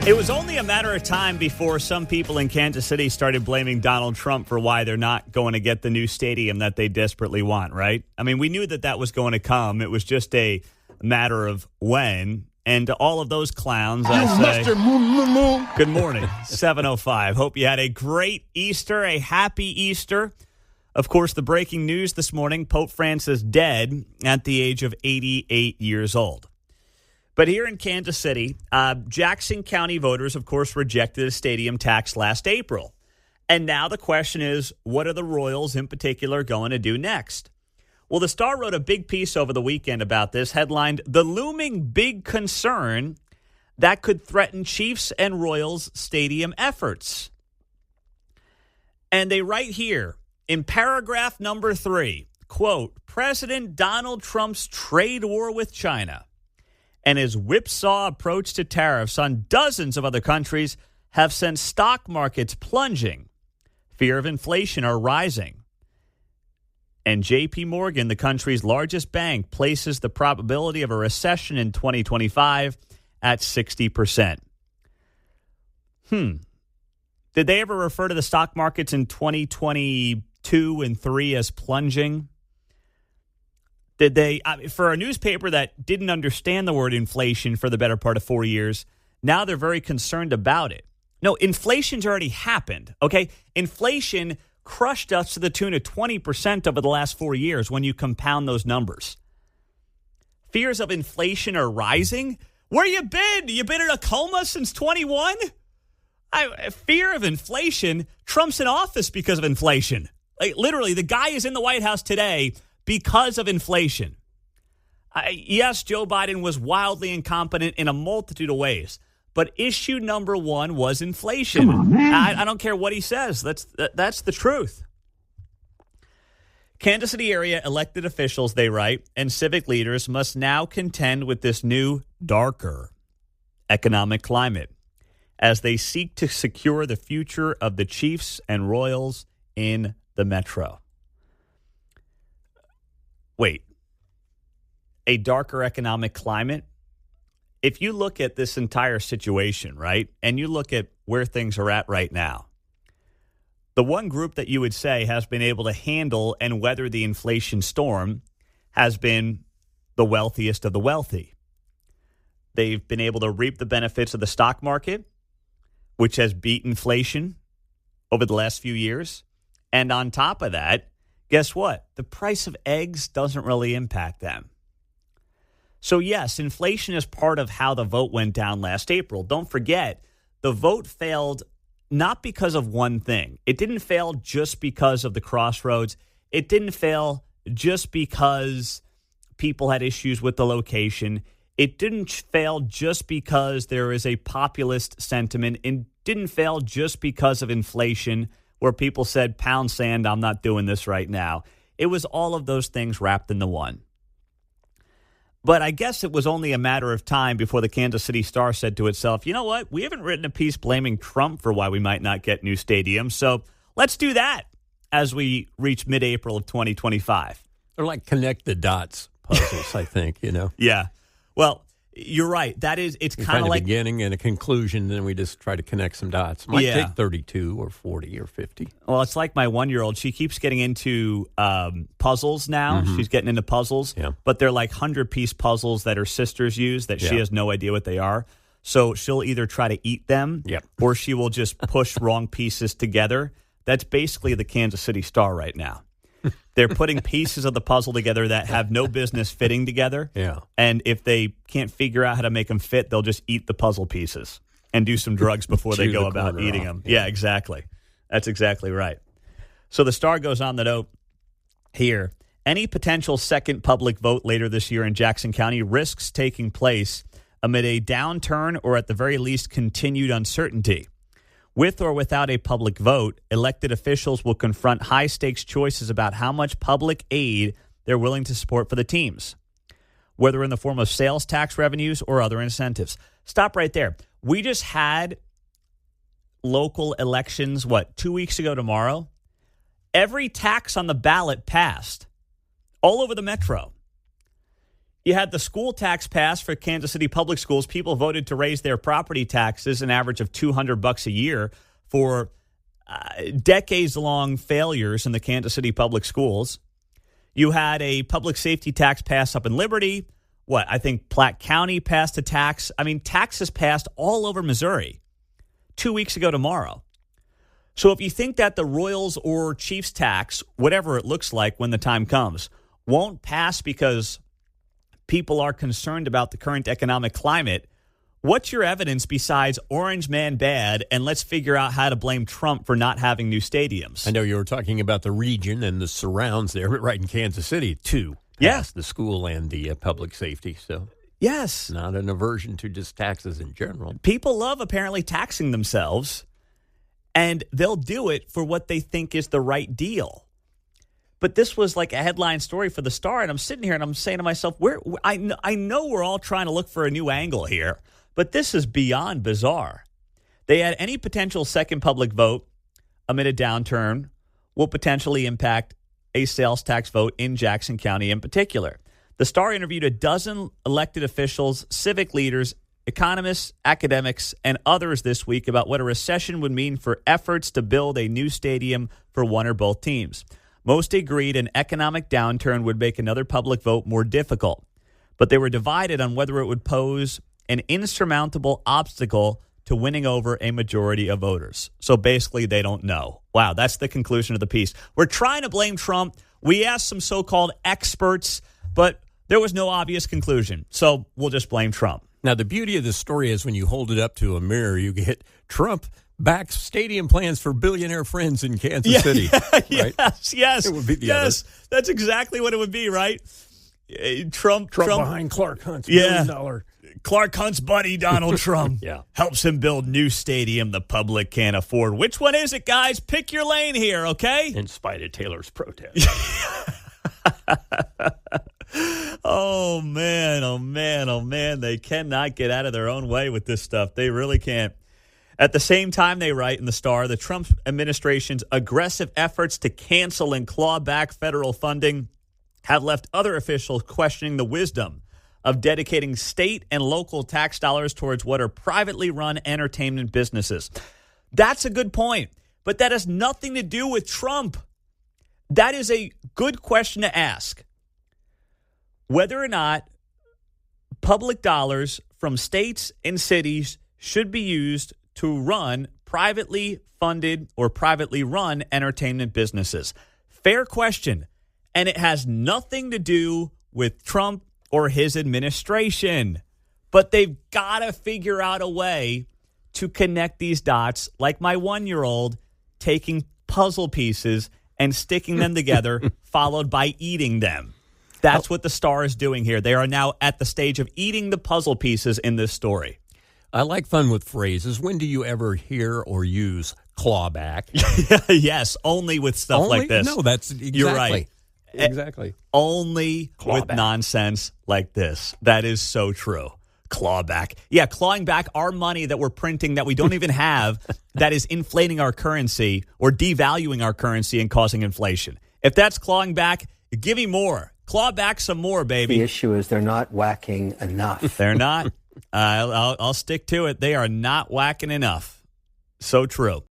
It was only a matter of time before some people in Kansas City started blaming Donald Trump for why they're not going to get the new stadium that they desperately want, right? I mean, we knew that that was going to come. It was just a matter of when. And to all of those clowns, I say, good morning, 7:05. Hope you had a great Easter, a happy Easter. Of course, the breaking news this morning, Pope Francis dead at the age of 88 years old. But here in Kansas City, Jackson County voters, of course, rejected a stadium tax last April. And now the question is, what are the Royals in particular going to do next? Well, the Star wrote a big piece over the weekend about this, headlined, "The Looming Big Concern That Could Threaten Chiefs and Royals Stadium Efforts." And they write here in paragraph number 3, quote, "President Donald Trump's trade war with China and his whipsaw approach to tariffs on dozens of other countries have sent stock markets plunging. Fear of inflation are rising. And J.P. Morgan, the country's largest bank, places the probability of a recession in 2025 at 60%. Did they ever refer to the stock markets in 2022 and 3 as plunging? Did they, for a newspaper that didn't understand the word inflation for the better part of 4 years, now they're very concerned about it. No, inflation's already happened, okay? Inflation crushed us to the tune of 20% over the last 4 years when you compound those numbers. Fears of inflation are rising? Where you been? You been in a coma since 21? Fear of inflation? Trump's in office because of inflation. Like, literally, the guy is in the White House today because of inflation. Yes, Joe Biden was wildly incompetent in a multitude of ways, but issue number one was inflation. Come on, man. I don't care what he says. That's the truth. Kansas City area elected officials, they write, and civic leaders must now contend with this new, darker economic climate as they seek to secure the future of the Chiefs and Royals in the Metro. Wait, a darker economic climate? If you look at this entire situation, right, and you look at where things are at right now, the one group that you would say has been able to handle and weather the inflation storm has been the wealthiest of the wealthy. They've been able to reap the benefits of the stock market, which has beat inflation over the last few years. And on top of that, guess what? The price of eggs doesn't really impact them. So, yes, inflation is part of how the vote went down last April. Don't forget, the vote failed not because of one thing. It didn't fail just because of the crossroads. It didn't fail just because people had issues with the location. It didn't fail just because there is a populist sentiment. It didn't fail just because of inflation, where people said, pound sand, I'm not doing this right now. It was all of those things wrapped into one. But I guess it was only a matter of time before the Kansas City Star said to itself, you know what? We haven't written a piece blaming Trump for why we might not get new stadiums, so let's do that as we reach mid-April of 2025. They're like connect the dots puzzles, I think, you know? Yeah. Well, you're right. It's kind of like a beginning and a conclusion, then we just try to connect some dots. Might take 32 or 40 or 50. Well, it's like my 1-year-old. She keeps getting into puzzles now. Mm-hmm. She's getting into puzzles, but they're like 100-piece puzzles that her sisters use that she has no idea what they are. So she'll either try to eat them or she will just push wrong pieces together. That's basically the Kansas City Star right now. They're putting pieces of the puzzle together that have no business fitting together. Yeah. And if they can't figure out how to make them fit, they'll just eat the puzzle pieces and do some drugs before they go about eating them. Yeah, exactly. That's exactly right. So the Star goes on the note here. Any potential second public vote later this year in Jackson County risks taking place amid a downturn or at the very least continued uncertainty. With or without a public vote, elected officials will confront high-stakes choices about how much public aid they're willing to support for the teams, whether in the form of sales tax revenues or other incentives. Stop right there. We just had local elections, 2 weeks ago tomorrow? Every tax on the ballot passed all over the metro. You had the school tax pass for Kansas City public schools. People voted to raise their property taxes an average of $200 a year for decades-long failures in the Kansas City public schools. You had a public safety tax pass up in Liberty. I think Platte County passed a tax. I mean, taxes passed all over Missouri 2 weeks ago tomorrow. So if you think that the Royals or Chiefs tax, whatever it looks like when the time comes, won't pass because people are concerned about the current economic climate, what's your evidence besides Orange Man bad, and let's figure out how to blame Trump for not having new stadiums? I know you were talking about the region and the surrounds there, but right in Kansas City, too. Yes. The school and the public safety. So, yes. Not an aversion to just taxes in general. People love apparently taxing themselves, and they'll do it for what they think is the right deal. But this was like a headline story for the Star, and I'm sitting here and I'm saying to myself, I know we're all trying to look for a new angle here, but this is beyond bizarre. They had any potential second public vote amid a downturn will potentially impact a sales tax vote in Jackson County in particular. The Star interviewed a dozen elected officials, civic leaders, economists, academics, and others this week about what a recession would mean for efforts to build a new stadium for one or both teams. Most agreed an economic downturn would make another public vote more difficult, but they were divided on whether it would pose an insurmountable obstacle to winning over a majority of voters. So basically, they don't know. Wow, that's the conclusion of the piece. We're trying to blame Trump. We asked some so-called experts, but there was no obvious conclusion. So we'll just blame Trump. Now, the beauty of this story is when you hold it up to a mirror, you get Trump backs stadium plans for billionaire friends in Kansas City. Right? Yes. It would be the yes. That's exactly what it would be, right? Trump behind Clark Hunt's $1 billion. Clark Hunt's buddy, Donald Trump, helps him build new stadium the public can't afford. Which one is it, guys? Pick your lane here, okay? In spite of Taylor's protest. Oh, man. They cannot get out of their own way with this stuff. They really can't. At the same time, they write in the Star, the Trump administration's aggressive efforts to cancel and claw back federal funding have left other officials questioning the wisdom of dedicating state and local tax dollars towards what are privately run entertainment businesses. That's a good point, but that has nothing to do with Trump. That is a good question to ask. Whether or not public dollars from states and cities should be used to run privately funded or privately run entertainment businesses. Fair question. And it has nothing to do with Trump or his administration. But they've got to figure out a way to connect these dots, like my 1-year-old taking puzzle pieces and sticking them together, followed by eating them. That's what the Star is doing here. They are now at the stage of eating the puzzle pieces in this story. I like fun with phrases. When do you ever hear or use clawback? Yes, only with stuff like this. No, that's exactly. You're right. Exactly. Only with nonsense like this. That is so true. Clawback. Yeah, clawing back our money that we're printing that we don't even have that is inflating our currency or devaluing our currency and causing inflation. If that's clawing back, give me more. Claw back some more, baby. The issue is they're not whacking enough. They're not. I'll stick to it. They are not whacking enough. So true.